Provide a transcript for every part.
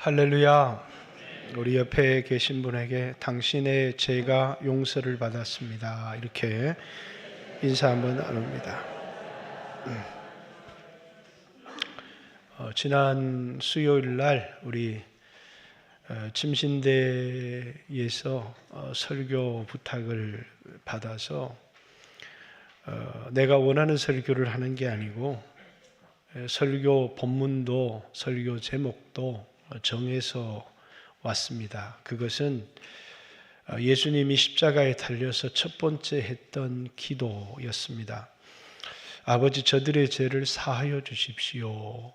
할렐루야. 우리 옆에 계신 분에게 당신의 죄가 용서를 받았습니다, 이렇게 인사 한번 나눕니다. 지난 수요일 날 우리 침신대에서 설교 부탁을 받아서 내가 원하는 설교를 하는 게 아니고 설교 본문도 설교 제목도 정해서 왔습니다. 그것은 예수님이 십자가에 달려서 첫 번째 했던 기도였습니다. 아버지, 저들의 죄를 사하여 주십시오.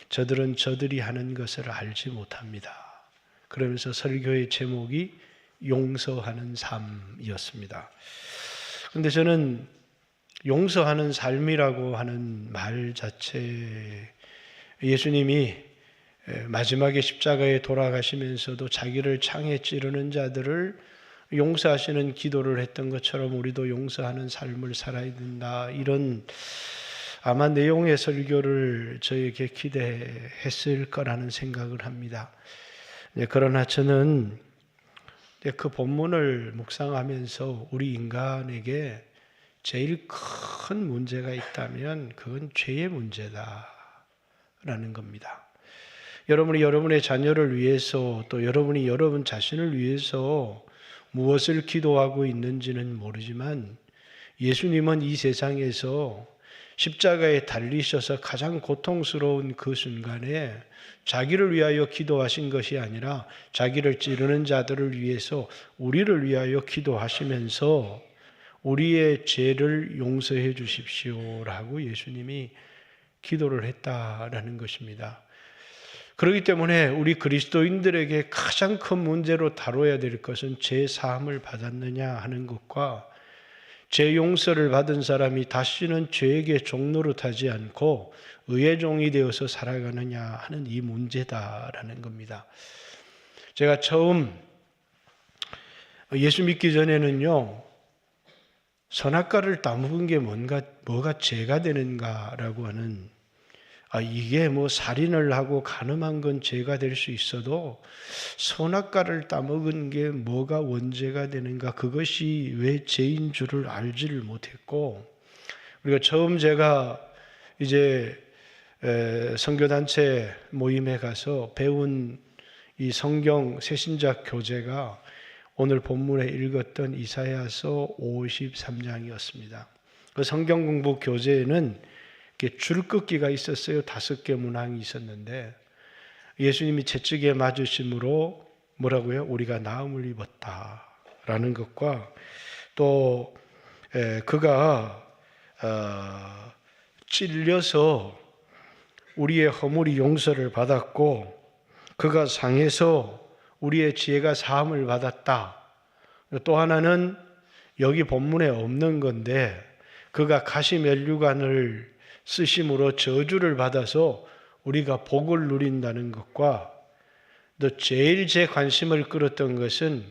저들은 저들이 하는 것을 알지 못합니다. 그러면서 설교의 제목이 용서하는 삶이었습니다. 그런데 저는 용서하는 삶이라고 하는 말 자체, 예수님이 마지막에 십자가에 돌아가시면서도 자기를 창에 찌르는 자들을 용서하시는 기도를 했던 것처럼 우리도 용서하는 삶을 살아야 된다, 이런 아마 내용의 설교를 저에게 기대했을 거라는 생각을 합니다. 그러나 저는 그 본문을 묵상하면서 우리 인간에게 제일 큰 문제가 있다면 그건 죄의 문제다라는 겁니다. 여러분이 여러분의 자녀를 위해서, 또 여러분이 여러분 자신을 위해서 무엇을 기도하고 있는지는 모르지만 예수님은 이 세상에서 십자가에 달리셔서 가장 고통스러운 그 순간에 자기를 위하여 기도하신 것이 아니라 자기를 찌르는 자들을 위해서, 우리를 위하여 기도하시면서 우리의 죄를 용서해 주십시오라고 예수님이 기도를 했다라는 것입니다. 그렇기 때문에 우리 그리스도인들에게 가장 큰 문제로 다뤄야 될 것은 죄 사함을 받았느냐 하는 것과 죄 용서를 받은 사람이 다시는 죄에게 종노릇하지 않고 의의 종이 되어서 살아가느냐 하는 이 문제다라는 겁니다. 제가 처음 예수 믿기 전에는요, 선악과를 따먹은 게 뭐가 죄가 되는가라고 하는, 이게 살인을 하고 간음한 건 죄가 될 수 있어도 선악과를 따먹은 게 뭐가 원죄가 되는가, 그것이 왜 죄인 줄을 알지를 못했고, 우리가 처음 제가 이제 선교단체 모임에 가서 배운 이 성경 새신작 교재가 오늘 본문에 읽었던 이사야서 53장이었습니다. 그 성경 공부 교재에는 줄긋기가 있었어요. 5개 문항이 있었는데 예수님이 채찍에 맞으심으로 뭐라고요? 우리가 나음을 입었다라는 것과 또 그가 찔려서 우리의 허물이 용서를 받았고 그가 상해서 우리의 지혜가 사함을 받았다. 또 하나는 여기 본문에 없는 건데 그가 가시면류관을 쓰심으로 저주를 받아서 우리가 복을 누린다는 것과, 또 제일 제 관심을 끌었던 것은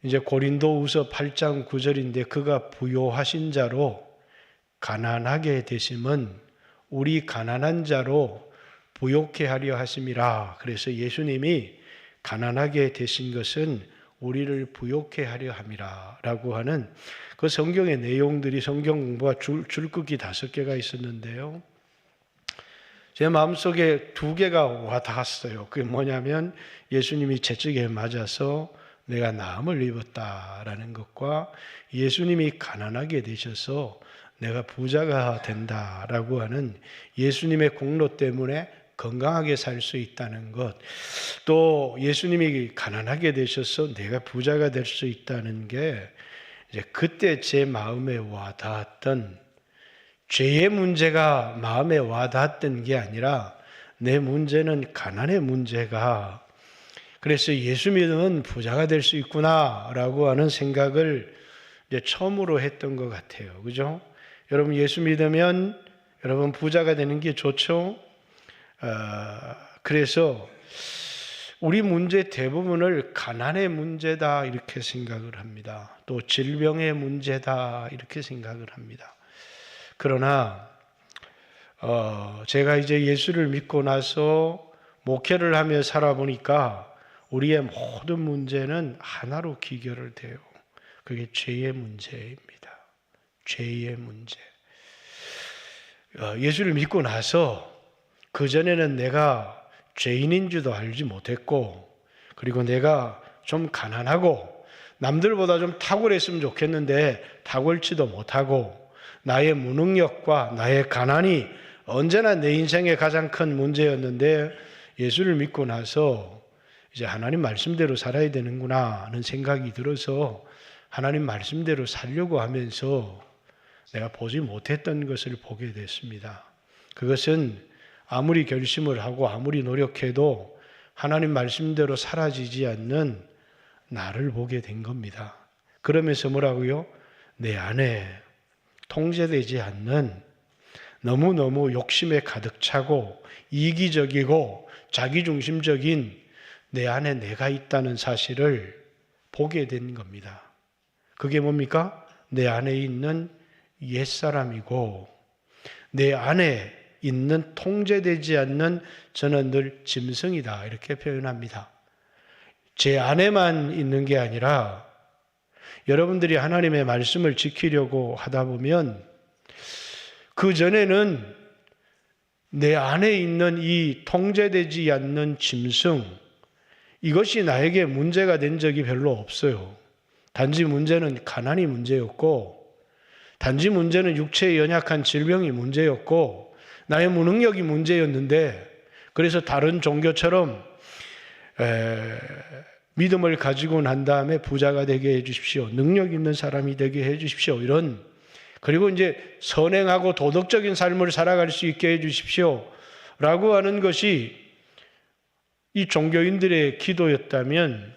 이제 고린도후서 8장 9절인데 그가 부요하신 자로 가난하게 되심은 우리 가난한 자로 부요케 하려 하심이라. 그래서 예수님이 가난하게 되신 것은 우리를 부요케 하려 함이라 라고 하는 그 성경의 내용들이, 성경 공부가 줄긋기 5개가 있었는데요, 제 마음속에 2개가 와닿았어요. 그게 뭐냐면 예수님이 채찍에 맞아서 내가 나음을 입었다라는 것과 예수님이 가난하게 되셔서 내가 부자가 된다라고 하는 예수님의 공로 때문에 건강하게 살 수 있다는 것, 또 예수님이 가난하게 되셔서 내가 부자가 될 수 있다는 게 이제 그때 제 마음에 와닿았던, 죄의 문제가 마음에 와닿았던 게 아니라 내 문제는 가난의 문제가, 그래서 예수 믿으면 부자가 될 수 있구나라고 하는 생각을 이제 처음으로 했던 것 같아요. 그죠? 여러분, 예수 믿으면 여러분 부자가 되는 게 좋죠? 그래서 우리 문제 대부분을 가난의 문제다 이렇게 생각을 합니다. 또 질병의 문제다 이렇게 생각을 합니다. 그러나 제가 이제 예수를 믿고 나서 목회를 하며 살아보니까 우리의 모든 문제는 하나로 귀결을 돼요. 그게 죄의 문제입니다. 죄의 문제. 예수를 믿고 나서 그전에는 내가 죄인인 줄도 알지 못했고, 그리고 내가 좀 가난하고 남들보다 좀 탁월했으면 좋겠는데 탁월지도 못하고, 나의 무능력과 나의 가난이 언제나 내 인생의 가장 큰 문제였는데, 예수를 믿고 나서 이제 하나님 말씀대로 살아야 되는구나 하는 생각이 들어서 하나님 말씀대로 살려고 하면서 내가 보지 못했던 것을 보게 됐습니다. 그것은 아무리 결심을 하고 아무리 노력해도 하나님 말씀대로 사라지지 않는 나를 보게 된 겁니다. 그러면서 뭐라고요? 내 안에 통제되지 않는, 너무너무 욕심에 가득 차고 이기적이고 자기중심적인 내 안에 내가 있다는 사실을 보게 된 겁니다. 그게 뭡니까? 내 안에 있는 옛사람이고, 내 안에 있는 통제되지 않는 저는 늘 짐승이다, 이렇게 표현합니다. 제 안에만 있는 게 아니라 여러분들이 하나님의 말씀을 지키려고 하다 보면 그 전에는 내 안에 있는 이 통제되지 않는 짐승, 이것이 나에게 문제가 된 적이 별로 없어요. 단지 문제는 가난이 문제였고, 단지 문제는 육체의 연약한 질병이 문제였고, 나의 무능력이 문제였는데, 그래서 다른 종교처럼 믿음을 가지고 난 다음에 부자가 되게 해주십시오, 능력 있는 사람이 되게 해주십시오, 이런, 그리고 이제 선행하고 도덕적인 삶을 살아갈 수 있게 해주십시오 라고 하는 것이 이 종교인들의 기도였다면,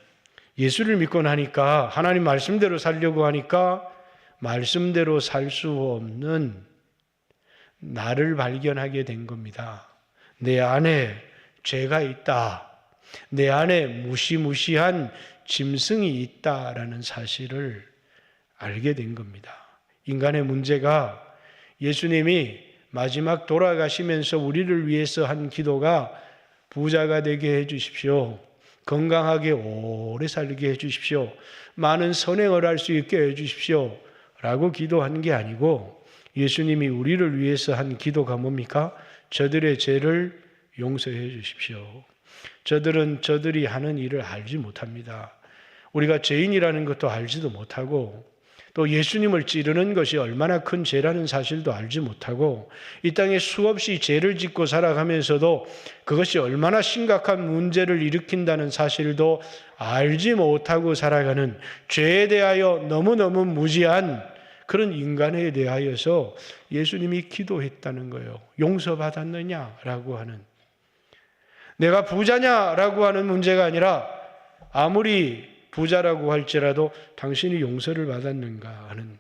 예수를 믿고 나니까, 하나님 말씀대로 살려고 하니까 말씀대로 살 수 없는 나를 발견하게 된 겁니다. 내 안에 죄가 있다, 내 안에 무시무시한 짐승이 있다라는 사실을 알게 된 겁니다. 인간의 문제가, 예수님이 마지막 돌아가시면서 우리를 위해서 한 기도가 부자가 되게 해주십시오, 건강하게 오래 살게 해주십시오, 많은 선행을 할 수 있게 해주십시오 라고 기도한 게 아니고, 예수님이 우리를 위해서 한 기도가 뭡니까? 저들의 죄를 용서해 주십시오. 저들은 저들이 하는 일을 알지 못합니다. 우리가 죄인이라는 것도 알지도 못하고, 또 예수님을 찌르는 것이 얼마나 큰 죄라는 사실도 알지 못하고, 이 땅에 수없이 죄를 짓고 살아가면서도 그것이 얼마나 심각한 문제를 일으킨다는 사실도 알지 못하고 살아가는, 죄에 대하여 너무너무 무지한 그런 인간에 대하여서 예수님이 기도했다는 거예요. 용서받았느냐라고 하는, 내가 부자냐라고 하는 문제가 아니라, 아무리 부자라고 할지라도 당신이 용서를 받았는가 하는,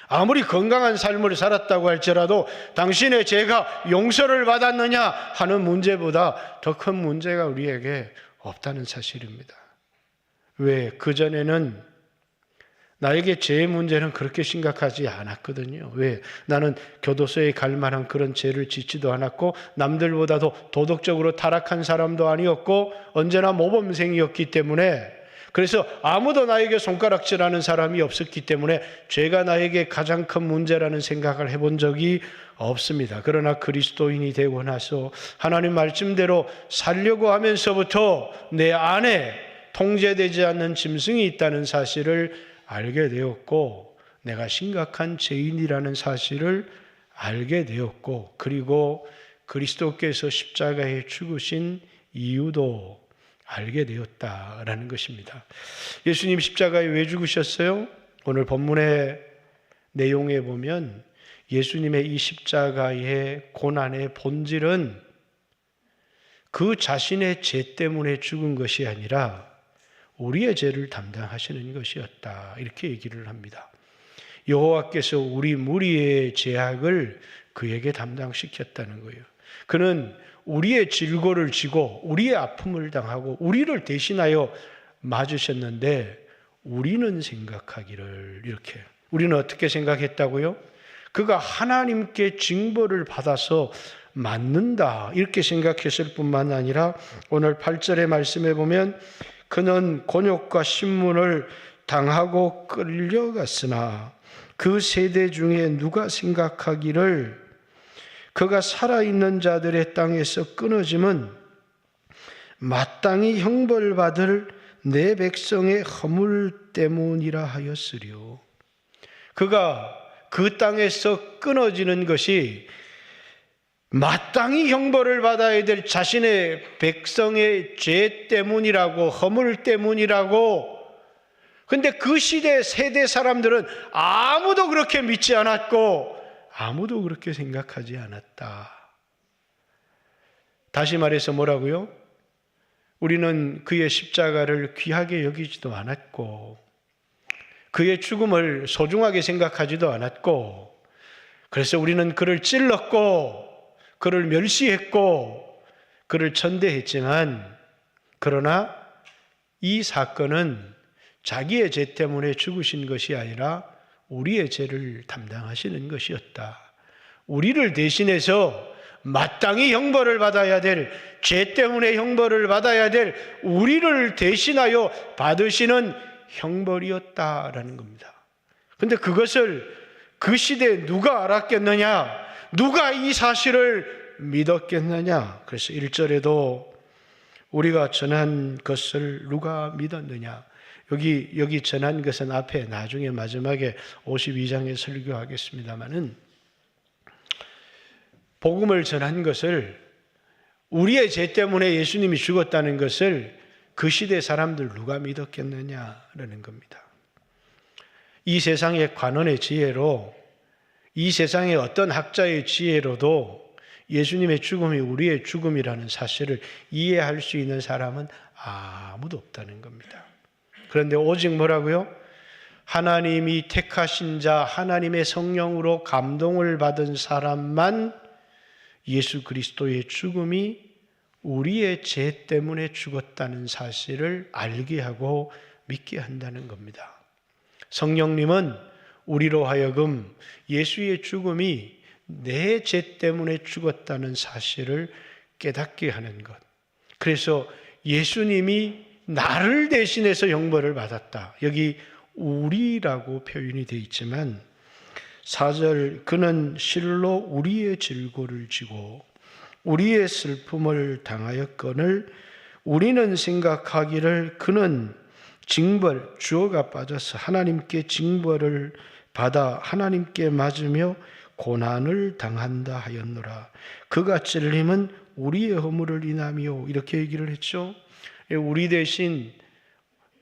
아무리 건강한 삶을 살았다고 할지라도 당신의 죄가 용서를 받았느냐 하는 문제보다 더 큰 문제가 우리에게 없다는 사실입니다. 왜? 그전에는 나에게 죄의 문제는 그렇게 심각하지 않았거든요. 왜? 나는 교도소에 갈 만한 그런 죄를 짓지도 않았고, 남들보다도 도덕적으로 타락한 사람도 아니었고, 언제나 모범생이었기 때문에, 그래서 아무도 나에게 손가락질하는 사람이 없었기 때문에 죄가 나에게 가장 큰 문제라는 생각을 해본 적이 없습니다. 그러나 그리스도인이 되고 나서 하나님 말씀대로 살려고 하면서부터 내 안에 통제되지 않는 짐승이 있다는 사실을 알게 되었고, 내가 심각한 죄인이라는 사실을 알게 되었고, 그리고 그리스도께서 십자가에 죽으신 이유도 알게 되었다라는 것입니다. 예수님 십자가에 왜 죽으셨어요? 오늘 본문의 내용에 보면 예수님의 이 십자가의 고난의 본질은 그 자신의 죄 때문에 죽은 것이 아니라 우리의 죄를 담당하시는 것이었다, 이렇게 얘기를 합니다. 여호와께서 우리 무리의 죄악을 그에게 담당시켰다는 거예요. 그는 우리의 질고를 지고 우리의 아픔을 당하고 우리를 대신하여 맞으셨는데, 우리는 생각하기를 이렇게, 우리는 어떻게 생각했다고요? 그가 하나님께 징벌을 받아서 맞는다 이렇게 생각했을 뿐만 아니라 오늘 8절의 말씀에 보면 그는 곤욕과 신문을 당하고 끌려갔으나 그 세대 중에 누가 생각하기를 그가 살아있는 자들의 땅에서 끊어짐은 마땅히 형벌받을 내 백성의 허물 때문이라 하였으리요. 그가 그 땅에서 끊어지는 것이 마땅히 형벌을 받아야 될 자신의 백성의 죄 때문이라고, 허물 때문이라고. 근데 그 시대 세대 사람들은 아무도 그렇게 믿지 않았고 아무도 그렇게 생각하지 않았다. 다시 말해서 뭐라고요? 우리는 그의 십자가를 귀하게 여기지도 않았고 그의 죽음을 소중하게 생각하지도 않았고 그래서 우리는 그를 찔렀고 그를 멸시했고 그를 천대했지만 그러나 이 사건은 자기의 죄 때문에 죽으신 것이 아니라 우리의 죄를 담당하시는 것이었다. 우리를 대신해서 마땅히 형벌을 받아야 될, 죄 때문에 형벌을 받아야 될 우리를 대신하여 받으시는 형벌이었다라는 겁니다. 그런데 그것을 그 시대에 누가 알았겠느냐? 누가 이 사실을 믿었겠느냐? 그래서 1절에도 우리가 전한 것을 누가 믿었느냐? 여기 전한 것은 앞에 나중에 마지막에 52장에 설교하겠습니다마는 복음을 전한 것을 우리의 죄 때문에 예수님이 죽었다는 것을 그 시대 사람들 누가 믿었겠느냐라는 겁니다. 이 세상의 관원의 지혜로 이 세상의 어떤 학자의 지혜로도 예수님의 죽음이 우리의 죽음이라는 사실을 이해할 수 있는 사람은 아무도 없다는 겁니다. 그런데 오직 뭐라고요? 하나님이 택하신 자, 하나님의 성령으로 감동을 받은 사람만 예수 그리스도의 죽음이 우리의 죄 때문에 죽었다는 사실을 알게 하고 믿게 한다는 겁니다. 성령님은 우리로 하여금 예수의 죽음이 내 죄 때문에 죽었다는 사실을 깨닫게 하는 것. 그래서 예수님이 나를 대신해서 형벌을 받았다. 여기 우리라고 표현이 되어 있지만 4절 그는 실로 우리의 질고를 지고 우리의 슬픔을 당하였거늘 우리는 생각하기를 그는 징벌, 주어가 빠져서 하나님께 징벌을 받아 하나님께 맞으며 고난을 당한다 하였노라. 그가 찔림은 우리의 허물을 인하며 이렇게 얘기를 했죠. 우리 대신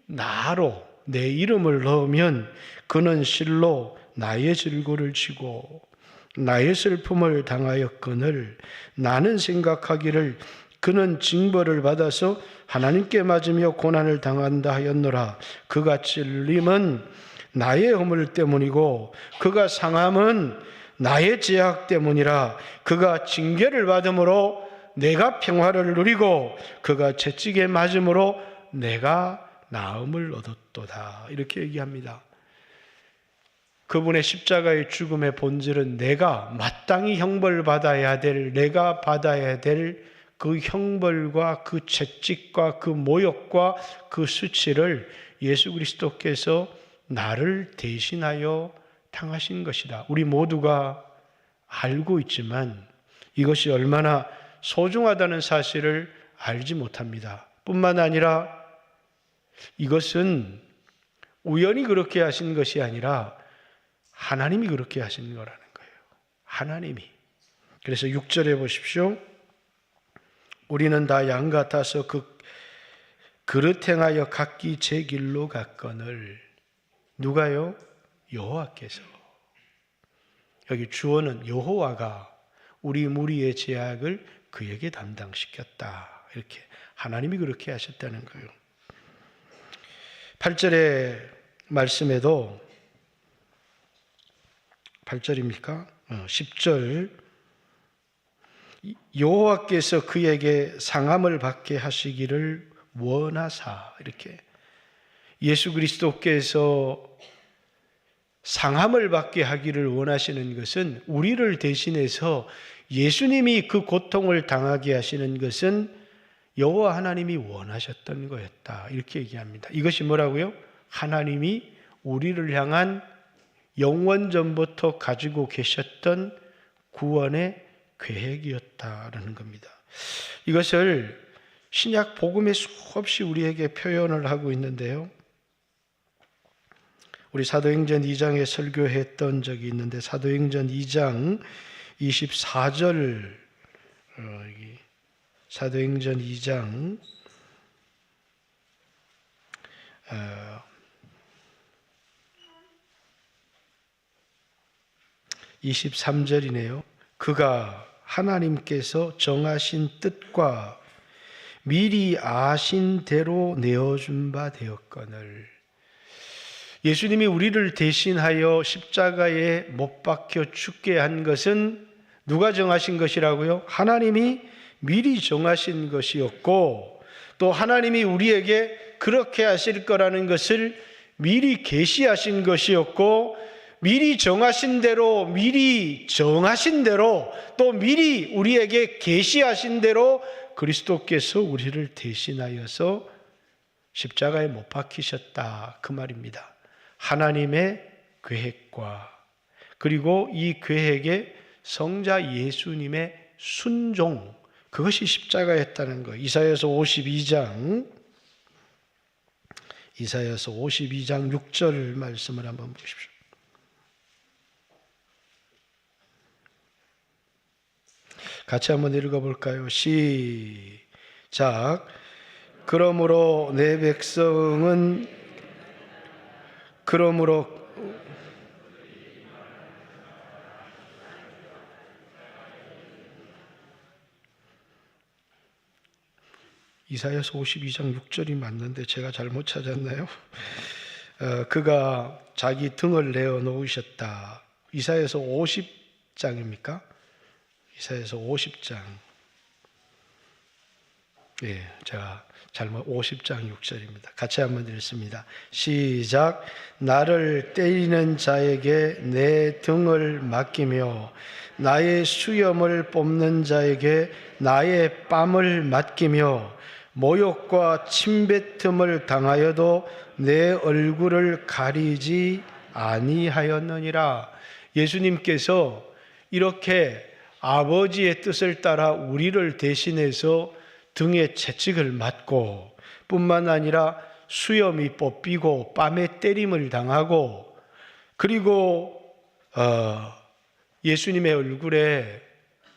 나로 내 이름을 넣으면 그는 실로 나의 질고를 지고 나의 슬픔을 당하였거늘 나는 생각하기를 그는 징벌을 받아서 하나님께 맞으며 고난을 당한다 하였노라. 그가 찔림은 나의 허물 때문이고 그가 상함은 나의 죄악 때문이라. 그가 징계를 받음으로 내가 평화를 누리고 그가 채찍에 맞음으로 내가 나음을 얻었도다. 이렇게 얘기합니다. 그분의 십자가의 죽음의 본질은 내가 마땅히 형벌받아야 될, 내가 받아야 될 그 형벌과 그 채찍과 그 모욕과 그 수치를 예수 그리스도께서 나를 대신하여 당하신 것이다. 우리 모두가 알고 있지만 이것이 얼마나 소중하다는 사실을 알지 못합니다. 뿐만 아니라 이것은 우연히 그렇게 하신 것이 아니라 하나님이 그렇게 하신 거라는 거예요. 하나님이. 그래서 6절에 보십시오. 우리는 다 양 같아서 그 그릇 행하여 각기 제 길로 갔거늘. 누가요? 여호와께서. 여기 주어는 여호와가 우리 무리의 죄악을 그에게 담당시켰다. 이렇게 하나님이 그렇게 하셨다는 거예요. 8절의 말씀에도 8절입니까? 10절 여호와께서 그에게 상함을 받게 하시기를 원하사. 이렇게 예수 그리스도께서 상함을 받게 하기를 원하시는 것은 우리를 대신해서 예수님이 그 고통을 당하게 하시는 것은 여호와 하나님이 원하셨던 거였다. 이렇게 얘기합니다. 이것이 뭐라고요? 하나님이 우리를 향한 영원전부터 가지고 계셨던 구원의 계획이었다라는 겁니다. 이것을 신약 복음에 수없이 우리에게 표현을 하고 있는데요. 우리 사도행전 2장에 설교했던 적이 있는데 사도행전 2장 24절 사도행전 2장 23절이네요. 그가 하나님께서 정하신 뜻과 미리 아신 대로 내어준 바 되었거늘. 예수님이 우리를 대신하여 십자가에 못 박혀 죽게 한 것은 누가 정하신 것이라고요? 하나님이 미리 정하신 것이었고, 또 하나님이 우리에게 그렇게 하실 거라는 것을 미리 계시하신 것이었고, 미리 정하신 대로 또 미리 우리에게 계시하신 대로 그리스도께서 우리를 대신하여서 십자가에 못 박히셨다, 그 말입니다. 하나님의 계획과 그리고 이 계획에 성자 예수님의 순종, 그것이 십자가였다는 거예요. 이사야서 52장 6절 말씀을 한번 보십시오. 같이 한번 읽어볼까요? 시작. 그러므로 내 백성은 이사야서 52장 6절이 맞는데 제가 잘못 찾았나요? 그가 자기 등을 내어 놓으셨다. 이사야서 50장입니까? 이사야서 50장. 제가 잘못 50장 6절입니다. 같이 한번 읽습니다. 시작. 나를 때리는 자에게 내 등을 맡기며 나의 수염을 뽑는 자에게 나의 뺨을 맡기며 모욕과 침뱉음을 당하여도 내 얼굴을 가리지 아니하였느니라. 예수님께서 이렇게 아버지의 뜻을 따라 우리를 대신해서 등에 채찍을 맞고 뿐만 아니라 수염이 뽑히고 뺨에 때림을 당하고, 그리고 예수님의 얼굴에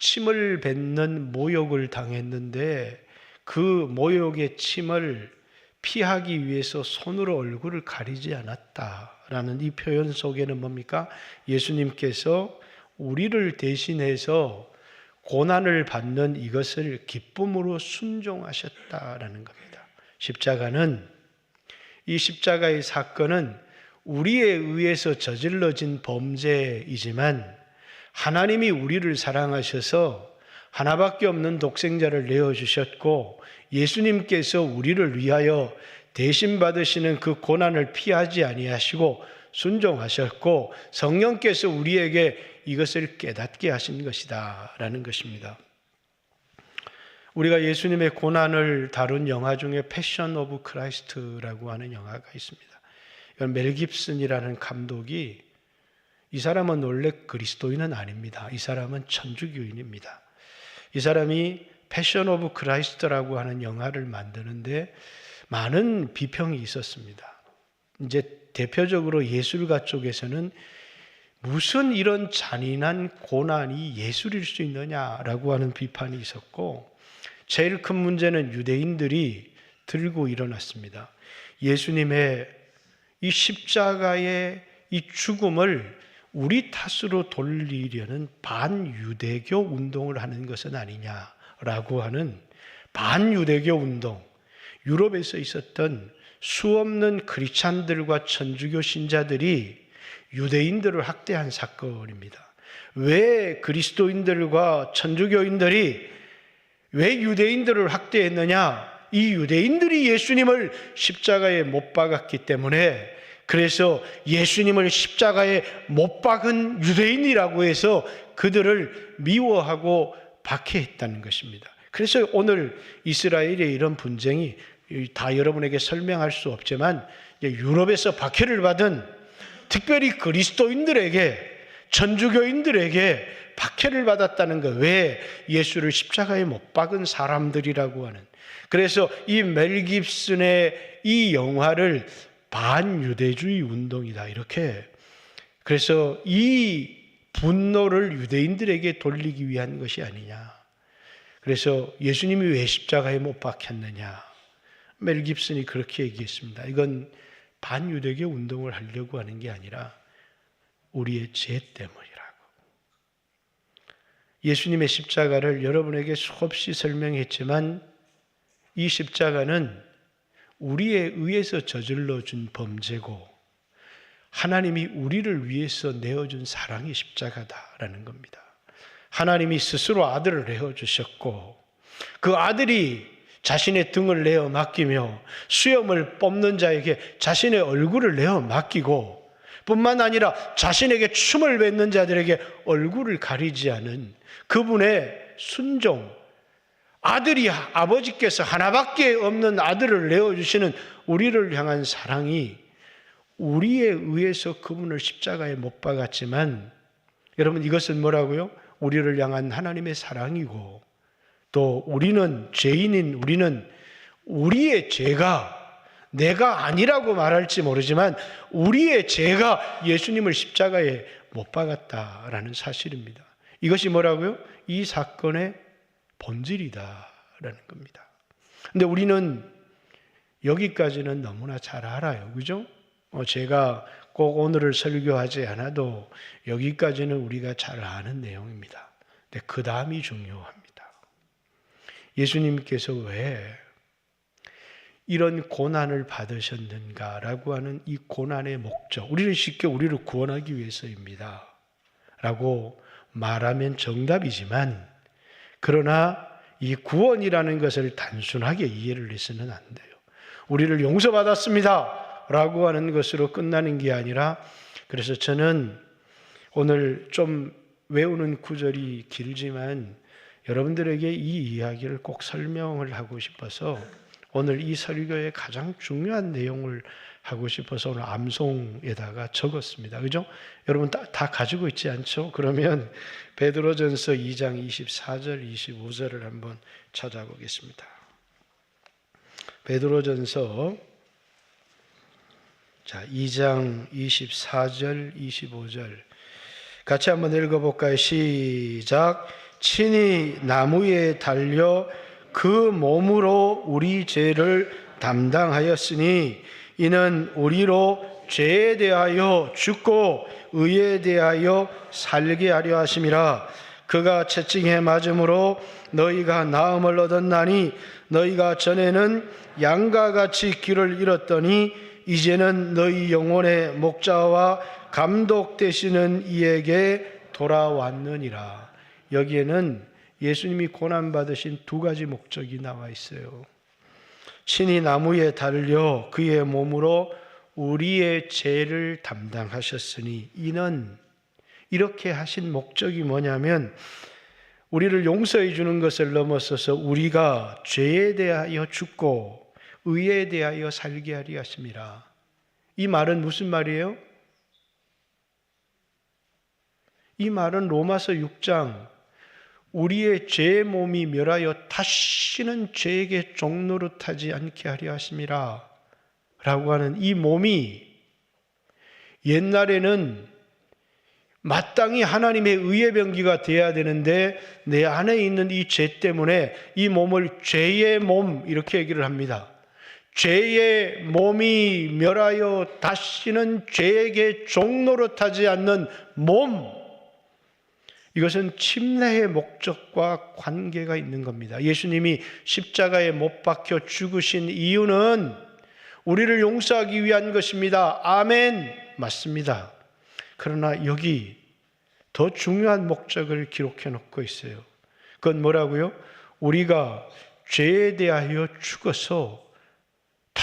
침을 뱉는 모욕을 당했는데 그 모욕의 침을 피하기 위해서 손으로 얼굴을 가리지 않았다라는 이 표현 속에는 뭡니까? 예수님께서 우리를 대신해서 고난을 받는 이것을 기쁨으로 순종하셨다라는 겁니다. 이 십자가의 사건은 우리에 의해서 저질러진 범죄이지만 하나님이 우리를 사랑하셔서 하나밖에 없는 독생자를 내어주셨고, 예수님께서 우리를 위하여 대신 받으시는 그 고난을 피하지 아니하시고 순종하셨고, 성령께서 우리에게 이것을 깨닫게 하신 것이다 라는 것입니다. 우리가 예수님의 고난을 다룬 영화 중에 패션 오브 크라이스트라고 하는 영화가 있습니다. 이건 멜 깁슨이라는 감독이, 이 사람은 원래 그리스도인은 아닙니다. 이 사람은 천주교인입니다. 이 사람이 패션 오브 크라이스트라고 하는 영화를 만드는데 많은 비평이 있었습니다. 이제 대표적으로 예술가 쪽에서는 무슨 이런 잔인한 고난이 예술일 수 있느냐라고 하는 비판이 있었고, 제일 큰 문제는 유대인들이 들고 일어났습니다. 예수님의 이 십자가의 이 죽음을 우리 탓으로 돌리려는 반유대교 운동을 하는 것은 아니냐라고 하는 반유대교 운동, 유럽에서 있었던 수없는 크리스찬들과 천주교 신자들이 유대인들을 학대한 사건입니다. 왜 그리스도인들과 천주교인들이 왜 유대인들을 학대했느냐? 이 유대인들이 예수님을 십자가에 못 박았기 때문에 그래서 예수님을 십자가에 못 박은 유대인이라고 해서 그들을 미워하고 박해했다는 것입니다. 그래서 오늘 이스라엘의 이런 분쟁이 다 여러분에게 설명할 수 없지만 유럽에서 박해를 받은 특별히 그리스도인들에게, 천주교인들에게 박해를 받았다는 것. 왜? 예수를 십자가에 못 박은 사람들이라고 하는. 그래서 이 멜 깁슨의 이 영화를 반유대주의 운동이다, 이렇게. 그래서 이 분노를 유대인들에게 돌리기 위한 것이 아니냐. 그래서 예수님이 왜 십자가에 못 박혔느냐, 멜 깁슨이 그렇게 얘기했습니다. 이건 반유대교 운동을 하려고 하는 게 아니라 우리의 죄 때문이라고. 예수님의 십자가를 여러분에게 수없이 설명했지만 이 십자가는 우리에 의해서 저질러 준 범죄고 하나님이 우리를 위해서 내어준 사랑의 십자가다라는 겁니다. 하나님이 스스로 아들을 내어주셨고 그 아들이 자신의 등을 내어 맡기며 수염을 뽑는 자에게 자신의 얼굴을 내어 맡기고 뿐만 아니라 자신에게 춤을 뱉는 자들에게 얼굴을 가리지 않은 그분의 순종, 아들이 아버지께서 하나밖에 없는 아들을 내어주시는 우리를 향한 사랑이 우리에 의해서 그분을 십자가에 못 박았지만, 여러분 이것은 뭐라고요? 우리를 향한 하나님의 사랑이고, 또 우리는 죄인인 우리는 우리의 죄가, 내가 아니라고 말할지 모르지만 우리의 죄가 예수님을 십자가에 못 박았다라는 사실입니다. 이것이 뭐라고요? 이 사건의 본질이다라는 겁니다. 근데 우리는 여기까지는 너무나 잘 알아요. 그죠? 제가 꼭 오늘을 설교하지 않아도 여기까지는 우리가 잘 아는 내용입니다. 근데 그 다음이 중요합니다. 예수님께서 왜 이런 고난을 받으셨는가라고 하는 이 고난의 목적, 우리는 쉽게 우리를 구원하기 위해서입니다 라고 말하면 정답이지만, 그러나 이 구원이라는 것을 단순하게 이해를 해서는 안 돼요. 우리를 용서받았습니다 라고 하는 것으로 끝나는 게 아니라, 그래서 저는 오늘 좀 외우는 구절이 길지만 여러분들에게 이 이야기를 꼭 설명을 하고 싶어서 오늘 이 설교의 가장 중요한 내용을 하고 싶어서 오늘 암송에다가 적었습니다. 그죠? 여러분 다 가지고 있지 않죠? 그러면 베드로전서 2장 24절 25절을 한번 찾아보겠습니다. 베드로전서 2장 24절 25절 같이 한번 읽어볼까요? 시작. 친히 나무에 달려 그 몸으로 우리 죄를 담당하였으니 이는 우리로 죄에 대하여 죽고 의에 대하여 살게 하려 하심이라. 그가 채찍에 맞음으로 너희가 나음을 얻었나니 너희가 전에는 양과 같이 길을 잃었더니 이제는 너희 영혼의 목자와 감독 되시는 이에게 돌아왔느니라. 여기에는 예수님이 고난받으신 두 가지 목적이 나와 있어요. 친히 나무에 달려 그의 몸으로 우리의 죄를 담당하셨으니, 이는 이렇게 하신 목적이 뭐냐면 우리를 용서해 주는 것을 넘어서서 우리가 죄에 대하여 죽고 의에 대하여 살게 하려 하심이라. 이 말은 무슨 말이에요? 이 말은 로마서 6장 우리의 죄의 몸이 멸하여 다시는 죄에게 종노릇하지 않게 하려 하심이라 라고 하는 이 몸이 옛날에는 마땅히 하나님의 의의 병기가 되어야 되는데 내 안에 있는 이 죄 때문에 이 몸을 죄의 몸 이렇게 얘기를 합니다. 죄의 몸이 멸하여 다시는 죄에게 종노릇하지 않는 몸, 이것은 침례의 목적과 관계가 있는 겁니다. 예수님이 십자가에 못 박혀 죽으신 이유는 우리를 용서하기 위한 것입니다. 아멘. 맞습니다. 그러나 여기 더 중요한 목적을 기록해 놓고 있어요. 그건 뭐라고요? 우리가 죄에 대하여 죽어서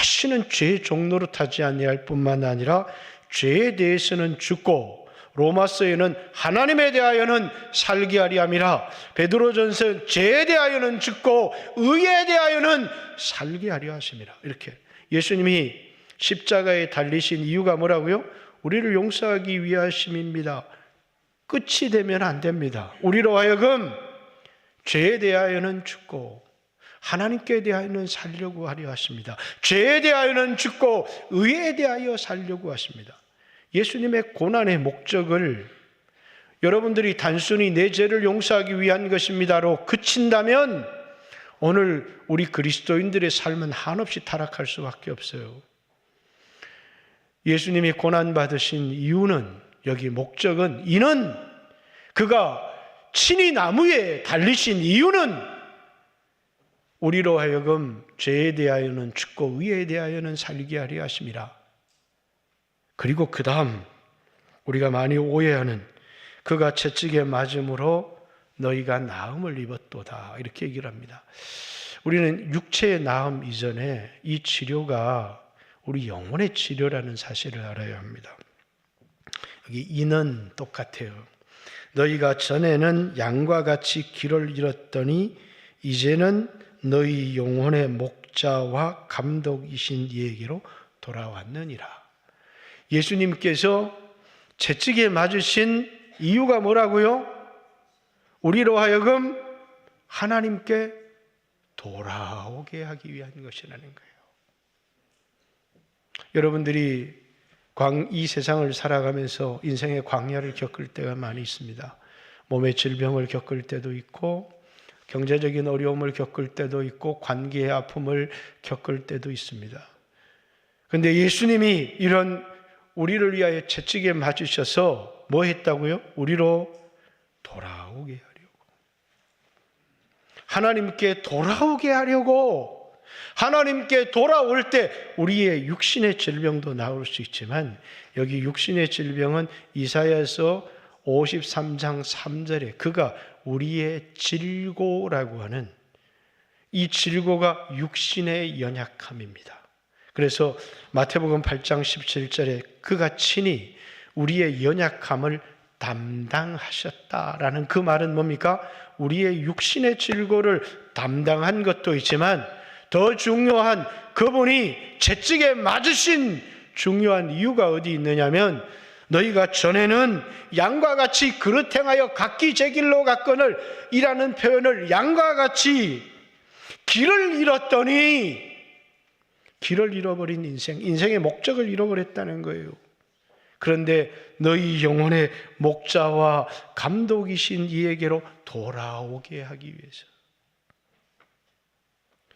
다시는 죄 종로로 타지 아니할 뿐만 아니라 죄에 대해서는 죽고 로마서에는 하나님에 대하여는 살게 하리 함이라. 베드로전서 죄에 대하여는 죽고 의에 대하여는 살게 하려 하심이라. 이렇게 예수님이 십자가에 달리신 이유가 뭐라고요? 우리를 용서하기 위하심입니다. 끝이 되면 안 됩니다. 우리로 하여금 죄에 대하여는 죽고 하나님께 대하여는 살려고 하려 하십니다. 죄에 대하여는 죽고 의에 대하여 살려고 하십니다. 예수님의 고난의 목적을 여러분들이 단순히 내 죄를 용서하기 위한 것입니다로 그친다면 오늘 우리 그리스도인들의 삶은 한없이 타락할 수밖에 없어요. 예수님이 고난받으신 이유는, 여기 목적은, 이는 그가 친히 나무에 달리신 이유는 우리로 하여금 죄에 대하여는 죽고 의에 대하여는 살게 하려 하심이라. 그리고 그 다음 우리가 많이 오해하는 그가 채찍에 맞음으로 너희가 나음을 입었도다, 이렇게 얘기를 합니다. 우리는 육체의 나음 이전에 이 치료가 우리 영혼의 치료라는 사실을 알아야 합니다. 여기 이는 똑같아요. 너희가 전에는 양과 같이 길을 잃었더니 이제는 너희 영혼의 목자와 감독이신 이에게로 돌아왔느니라. 예수님께서 채찍에 맞으신 이유가 뭐라고요? 우리로 하여금 하나님께 돌아오게 하기 위한 것이라는 거예요. 여러분들이 이 세상을 살아가면서 인생의 광야를 겪을 때가 많이 있습니다. 몸의 질병을 겪을 때도 있고 경제적인 어려움을 겪을 때도 있고 관계의 아픔을 겪을 때도 있습니다. 그런데 예수님이 이런 우리를 위하여 채찍에 맞으셔서 뭐 했다고요? 우리로 돌아오게 하려고. 하나님께 돌아오게 하려고. 하나님께 돌아올 때 우리의 육신의 질병도 나올 수 있지만 여기 육신의 질병은 이사야서 53장 3절에 그가 우리의 질고라고 하는 이 질고가 육신의 연약함입니다. 그래서 마태복음 8장 17절에 그가 친히 우리의 연약함을 담당하셨다라는 그 말은 뭡니까? 우리의 육신의 질고를 담당한 것도 있지만 더 중요한 그분이 채찍에 맞으신 중요한 이유가 어디 있느냐면 너희가 전에는 양과 같이 그릇 행하여 각기 제 길로 갔거늘 이라는 표현을 양과 같이 길을 잃었더니 길을 잃어버린 인생의 목적을 잃어버렸다는 거예요. 그런데 너희 영혼의 목자와 감독이신 이에게로 돌아오게 하기 위해서.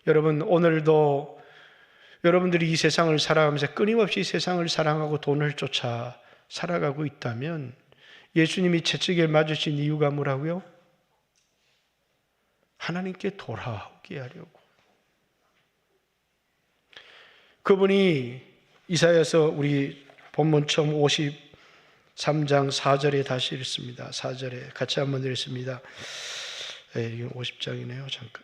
여러분, 오늘도 여러분들이 이 세상을 살아가면서 끊임없이 세상을 사랑하고 돈을 쫓아 살아가고 있다면 예수님이 채찍에 맞으신 이유가 뭐라고요? 하나님께 돌아오게 하려고. 그분이 이사야서 우리 본문 처음 53장 4절에 다시 읽습니다. 4절에 같이 한번 읽습니다. 이게 50장이네요. 잠깐.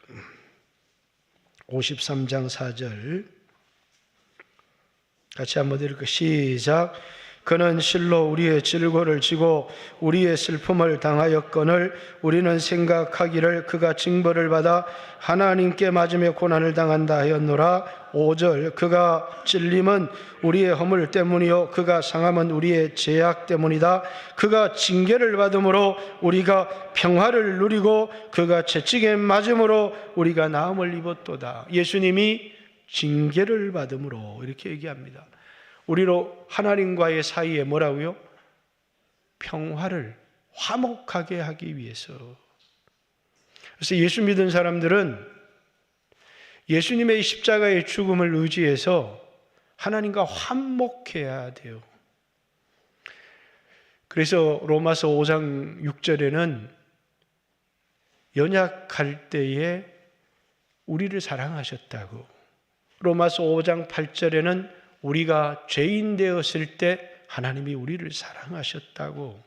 53장 4절 같이 한번 읽을까요? 시작. 그는 실로 우리의 질고를 지고 우리의 슬픔을 당하였거늘 우리는 생각하기를 그가 징벌을 받아 하나님께 맞으며 고난을 당한다 하였노라. 5절 그가 찔림은 우리의 허물 때문이요 그가 상함은 우리의 죄악 때문이다. 그가 징계를 받음으로 우리가 평화를 누리고 그가 채찍에 맞음으로 우리가 나음을 입었도다. 예수님이 징계를 받음으로 이렇게 얘기합니다. 우리로 하나님과의 사이에 뭐라고요? 평화를 화목하게 하기 위해서. 그래서 예수 믿은 사람들은 예수님의 십자가의 죽음을 의지해서 하나님과 화목해야 돼요. 그래서 로마서 5장 6절에는 연약할 때에 우리를 사랑하셨다고, 로마서 5장 8절에는 우리가 죄인 되었을 때 하나님이 우리를 사랑하셨다고,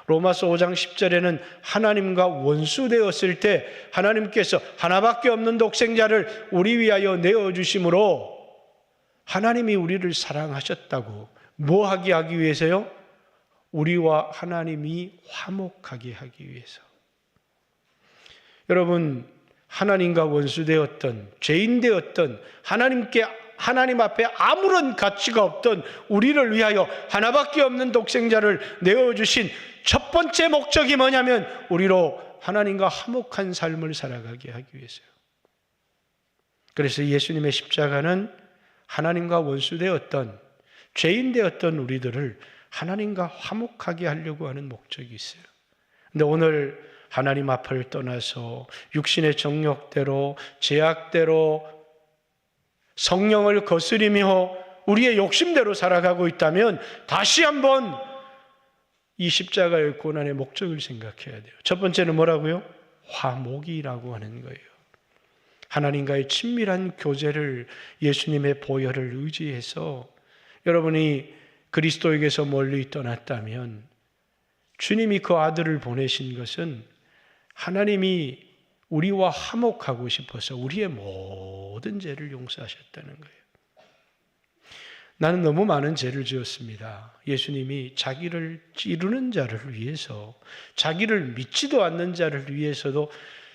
로마서 5장 10절에는 하나님과 원수 되었을 때 하나님께서 하나밖에 없는 독생자를 우리 위하여 내어주심으로 하나님이 우리를 사랑하셨다고 뭐 하기 위해서요? 우리와 하나님이 화목하게 하기 위해서. 여러분, 하나님과 원수되었던, 죄인되었던, 하나님 앞에 아무런 가치가 없던 우리를 위하여 하나밖에 없는 독생자를 내어주신 첫 번째 목적이 뭐냐면 우리로 하나님과 화목한 삶을 살아가게 하기 위해서요. 그래서 예수님의 십자가는 하나님과 원수되었던, 죄인되었던 우리들을 하나님과 화목하게 하려고 하는 목적이 있어요. 근데 오늘 하나님 앞을 떠나서 육신의 정욕대로, 제약대로 성령을 거스리며 우리의 욕심대로 살아가고 있다면 다시 한번 이 십자가의 고난의 목적을 생각해야 돼요. 첫 번째는 뭐라고요? 화목이라고 하는 거예요. 하나님과의 친밀한 교제를, 예수님의 보혈을 의지해서 여러분이 그리스도에게서 멀리 떠났다면 주님이 그 아들을 보내신 것은 하나님이 우리와 화목하고 싶어서 우리의 모든 죄를 용서하셨다는 거예요. 나는 너무 많은 죄를 지었습니다. 예수님이 자기를 찌르는 자를 위해서, 자기를 믿지도 않는 자를 위해서도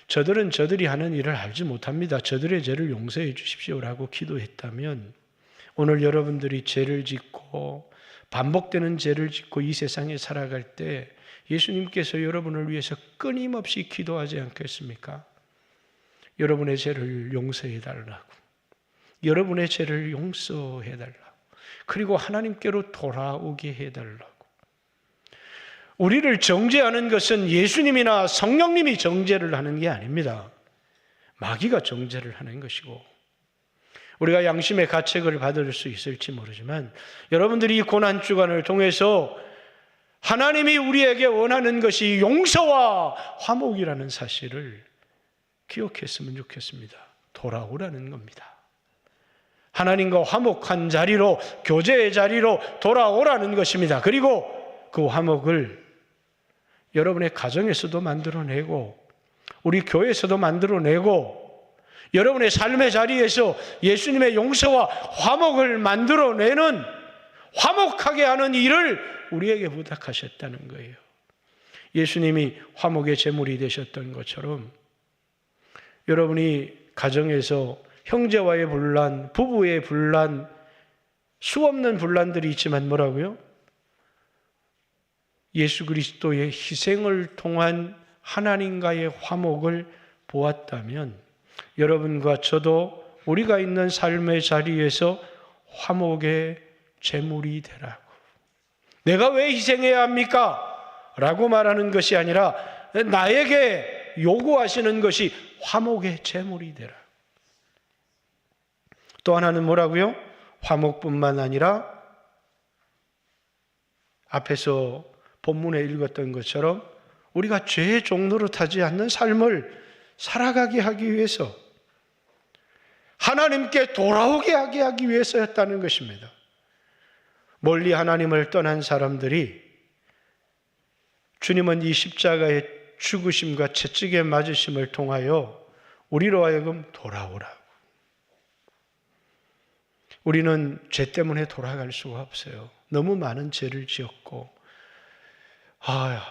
저들은 저들이 하는 일을 알지 못합니다. 저들의 죄를 용서해 주십시오라고 기도했다면 오늘 여러분들이 죄를 짓고 반복되는 죄를 짓고 이 세상에 살아갈 때 예수님께서 여러분을 위해서 끊임없이 기도하지 않겠습니까? 여러분의 죄를 용서해 달라고, 여러분의 죄를 용서해 달라고, 그리고 하나님께로 돌아오게 해 달라고. 우리를 정죄하는 것은 예수님이나 성령님이 정죄를 하는 게 아닙니다. 마귀가 정죄를 하는 것이고, 우리가 양심의 가책을 받을 수 있을지 모르지만 여러분들이 이 고난주간을 통해서 하나님이 우리에게 원하는 것이 용서와 화목이라는 사실을 기억했으면 좋겠습니다. 돌아오라는 겁니다. 하나님과 화목한 자리로, 교제의 자리로 돌아오라는 것입니다. 그리고 그 화목을 여러분의 가정에서도 만들어내고 우리 교회에서도 만들어내고 여러분의 삶의 자리에서 예수님의 용서와 화목을 만들어내는, 화목하게 하는 일을 우리에게 부탁하셨다는 거예요. 예수님이 화목의 제물이 되셨던 것처럼 여러분이 가정에서 형제와의 분란, 부부의 분란, 수없는 분란들이 있지만 뭐라고요? 예수 그리스도의 희생을 통한 하나님과의 화목을 보았다면 여러분과 저도 우리가 있는 삶의 자리에서 화목의 제물이 되라고. 내가 왜 희생해야 합니까? 라고 말하는 것이 아니라 나에게 요구하시는 것이 화목의 제물이 되라. 또 하나는 뭐라고요? 화목뿐만 아니라 앞에서 본문에 읽었던 것처럼 우리가 죄의 종로로 타지 않는 삶을 살아가게 하기 위해서, 하나님께 돌아오게 하기 위해서였다는 것입니다. 멀리 하나님을 떠난 사람들이 주님은 이 십자가의 죽으심과 채찍에 맞으심을 통하여 우리로 하여금 돌아오라고. 우리는 죄 때문에 돌아갈 수가 없어요. 너무 많은 죄를 지었고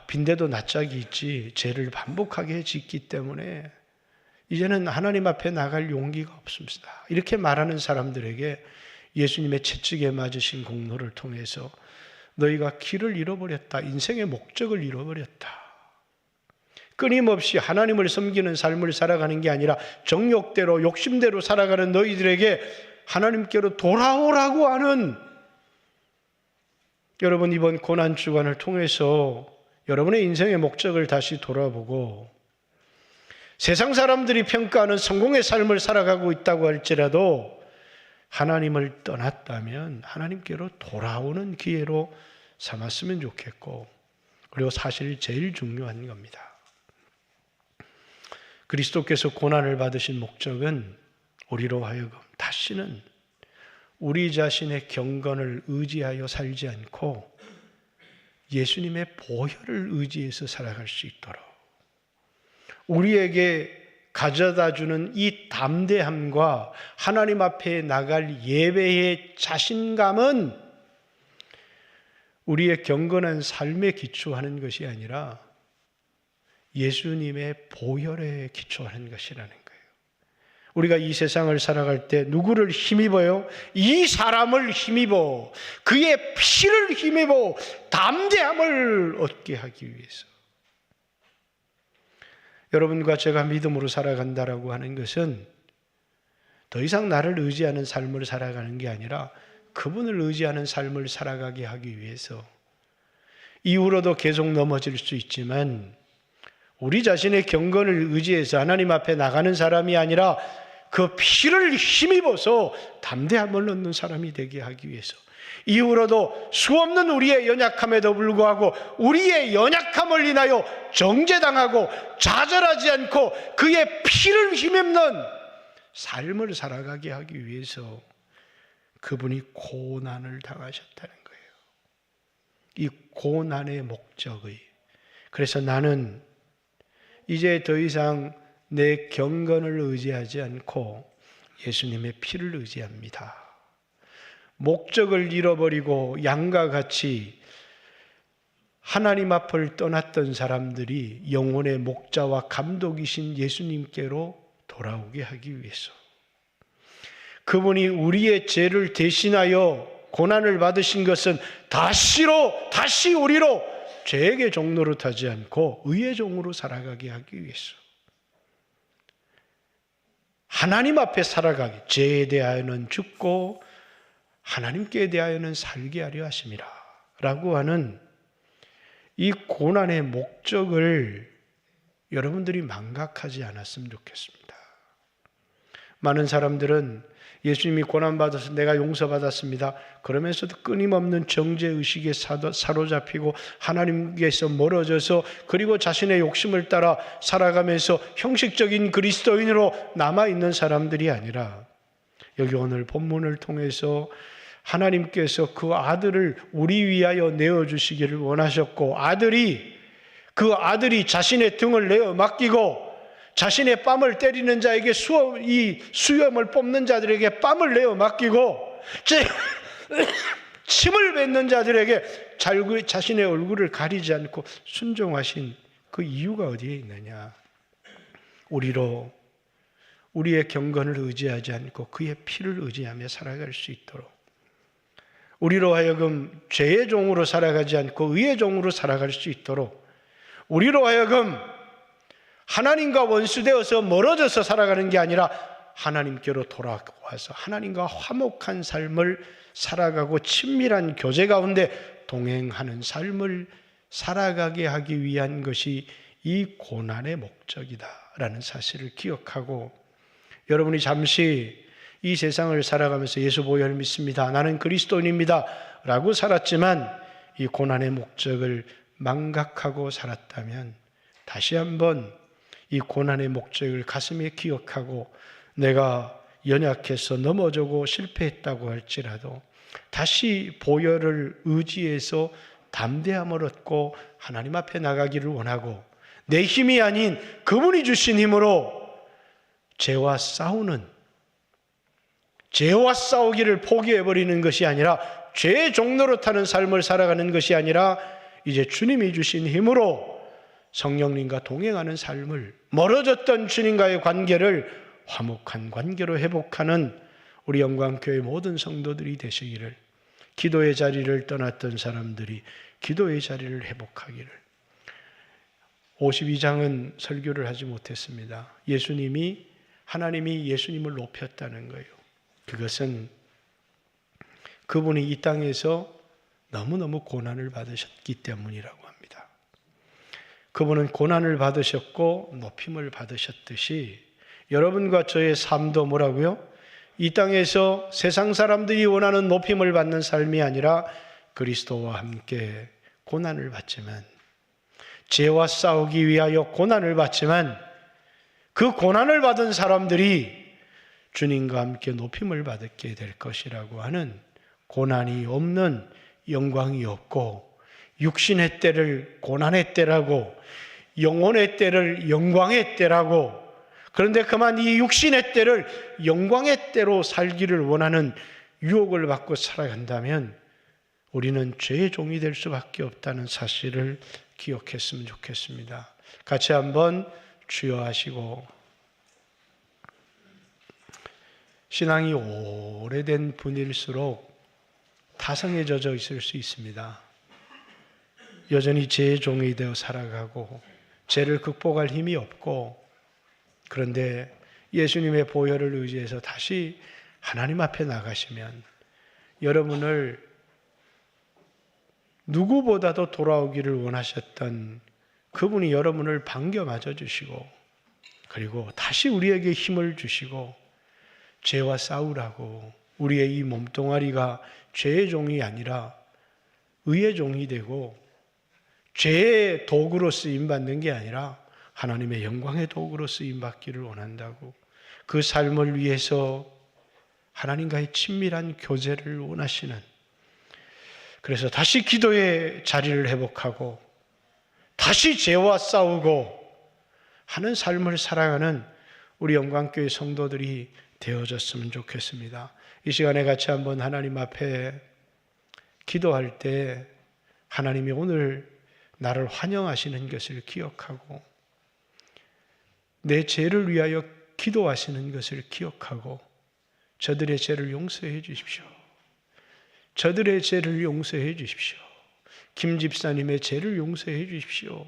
빈대도 낯짝이 있지 죄를 반복하게 짓기 때문에 이제는 하나님 앞에 나갈 용기가 없습니다. 이렇게 말하는 사람들에게 예수님의 채찍에 맞으신 공로를 통해서 너희가 길을 잃어버렸다. 인생의 목적을 잃어버렸다. 끊임없이 하나님을 섬기는 삶을 살아가는 게 아니라 정욕대로, 욕심대로 살아가는 너희들에게 하나님께로 돌아오라고 하는, 여러분 이번 고난주간을 통해서 여러분의 인생의 목적을 다시 돌아보고 세상 사람들이 평가하는 성공의 삶을 살아가고 있다고 할지라도 하나님을 떠났다면 하나님께로 돌아오는 기회로 삼았으면 좋겠고, 그리고 사실 제일 중요한 겁니다. 그리스도께서 고난을 받으신 목적은 우리로 하여금 다시는 우리 자신의 경건을 의지하여 살지 않고 예수님의 보혈을 의지해서 살아갈 수 있도록, 우리에게 가져다 주는 이 담대함과 하나님 앞에 나갈 예배의 자신감은 우리의 경건한 삶에 기초하는 것이 아니라 예수님의 보혈에 기초하는 것이라는 거예요. 우리가 이 세상을 살아갈 때 누구를 힘입어요? 이 사람을 힘입어, 그의 피를 힘입어 담대함을 얻게 하기 위해서. 여러분과 제가 믿음으로 살아간다라고 하는 것은 더 이상 나를 의지하는 삶을 살아가는 게 아니라 그분을 의지하는 삶을 살아가게 하기 위해서, 이후로도 계속 넘어질 수 있지만 우리 자신의 경건을 의지해서 하나님 앞에 나가는 사람이 아니라 그 피를 힘입어서 담대함을 얻는 사람이 되게 하기 위해서, 이후로도 수없는 우리의 연약함에도 불구하고 우리의 연약함을 인하여 정죄당하고 좌절하지 않고 그의 피를 힘입는 삶을 살아가게 하기 위해서 그분이 고난을 당하셨다는 거예요. 이 고난의 목적의, 그래서 나는 이제 더 이상 내 경건을 의지하지 않고 예수님의 피를 의지합니다. 목적을 잃어버리고 양과 같이 하나님 앞을 떠났던 사람들이 영혼의 목자와 감독이신 예수님께로 돌아오게 하기 위해서, 그분이 우리의 죄를 대신하여 고난을 받으신 것은 다시 우리로 죄의 종로로 타지 않고 의의 종으로 살아가게 하기 위해서, 하나님 앞에 살아가게, 죄에 대하여는 죽고 하나님께 대하여는 살게 하려 하심이라 라고 하는 이 고난의 목적을 여러분들이 망각하지 않았으면 좋겠습니다. 많은 사람들은 예수님이 고난받아서 내가 용서받았습니다, 그러면서도 끊임없는 정죄의식에 사로잡히고 하나님께서 멀어져서 그리고 자신의 욕심을 따라 살아가면서 형식적인 그리스도인으로 남아있는 사람들이 아니라, 여기 오늘 본문을 통해서 하나님께서 그 아들을 우리 위하여 내어주시기를 원하셨고, 그 아들이 자신의 등을 내어 맡기고 자신의 뺨을 때리는 자에게 이 수염을 뽑는 자들에게 뺨을 내어 맡기고 침을 뱉는 자들에게 자신의 얼굴을 가리지 않고 순종하신 그 이유가 어디에 있느냐? 우리의 경건을 의지하지 않고 그의 피를 의지하며 살아갈 수 있도록, 우리로 하여금 죄의 종으로 살아가지 않고 의의 종으로 살아갈 수 있도록, 우리로 하여금 하나님과 원수되어서 멀어져서 살아가는 게 아니라 하나님께로 돌아와서 하나님과 화목한 삶을 살아가고 친밀한 교제 가운데 동행하는 삶을 살아가게 하기 위한 것이 이 고난의 목적이다라는 사실을 기억하고, 여러분이 잠시 이 세상을 살아가면서 예수 보혈 믿습니다, 나는 그리스도인입니다 라고 살았지만 이 고난의 목적을 망각하고 살았다면, 다시 한번 이 고난의 목적을 가슴에 기억하고 내가 연약해서 넘어지고 실패했다고 할지라도 다시 보혈을 의지해서 담대함을 얻고 하나님 앞에 나가기를 원하고, 내 힘이 아닌 그분이 주신 힘으로 죄와 싸우기를 포기해버리는 것이 아니라, 죄의 종로로 타는 삶을 살아가는 것이 아니라 이제 주님이 주신 힘으로 성령님과 동행하는 삶을, 멀어졌던 주님과의 관계를 화목한 관계로 회복하는 우리 영광교회 모든 성도들이 되시기를, 기도의 자리를 떠났던 사람들이 기도의 자리를 회복하기를. 52장은 설교를 하지 못했습니다. 하나님이 예수님을 높였다는 거예요. 그것은 그분이 이 땅에서 너무너무 고난을 받으셨기 때문이라고 합니다. 그분은 고난을 받으셨고 높임을 받으셨듯이 여러분과 저의 삶도 뭐라고요? 이 땅에서 세상 사람들이 원하는 높임을 받는 삶이 아니라 그리스도와 함께 고난을 받지만, 죄와 싸우기 위하여 고난을 받지만, 그 고난을 받은 사람들이 주님과 함께 높임을 받게 될 것이라고 하는, 고난이 없는 영광이 없고, 육신의 때를 고난의 때라고, 영혼의 때를 영광의 때라고, 그런데 그만 이 육신의 때를 영광의 때로 살기를 원하는 유혹을 받고 살아간다면 우리는 죄의 종이 될 수밖에 없다는 사실을 기억했으면 좋겠습니다. 같이 한번 주여 하시고, 신앙이 오래된 분일수록 타성에 젖어 있을 수 있습니다. 여전히 죄의 종이 되어 살아가고 죄를 극복할 힘이 없고, 그런데 예수님의 보혈을 의지해서 다시 하나님 앞에 나가시면 여러분을 누구보다도 돌아오기를 원하셨던 그분이 여러분을 반겨 맞아주시고, 그리고 다시 우리에게 힘을 주시고 죄와 싸우라고, 우리의 이 몸뚱아리가 죄의 종이 아니라 의의 종이 되고 죄의 도구로 쓰임받는 게 아니라 하나님의 영광의 도구로 쓰임받기를 원한다고, 그 삶을 위해서 하나님과의 친밀한 교제를 원하시는, 그래서 다시 기도의 자리를 회복하고 다시 죄와 싸우고 하는 삶을 살아가는 우리 영광교회 성도들이 되어졌으면 좋겠습니다. 이 시간에 같이 한번 하나님 앞에 기도할 때 하나님이 오늘 나를 환영하시는 것을 기억하고 내 죄를 위하여 기도하시는 것을 기억하고 저들의 죄를 용서해 주십시오. 저들의 죄를 용서해 주십시오. 김 집사님의 죄를 용서해 주십시오.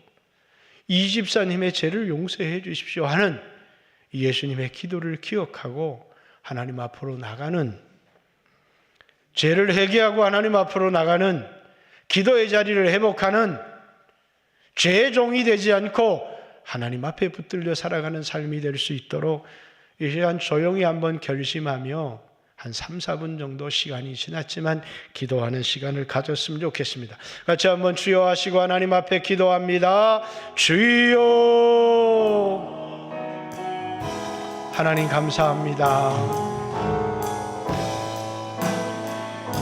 이 집사님의 죄를 용서해 주십시오 하는 예수님의 기도를 기억하고 하나님 앞으로 나가는, 죄를 회개하고 하나님 앞으로 나가는, 기도의 자리를 회복하는, 죄의 종이 되지 않고 하나님 앞에 붙들려 살아가는 삶이 될 수 있도록 이 시간 조용히 한번 결심하며 한 3, 4분 정도 시간이 지났지만 기도하는 시간을 가졌으면 좋겠습니다. 같이 한번 주여 하시고 하나님 앞에 기도합니다. 주여. 하나님 감사합니다.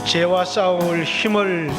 죄와 싸울 힘을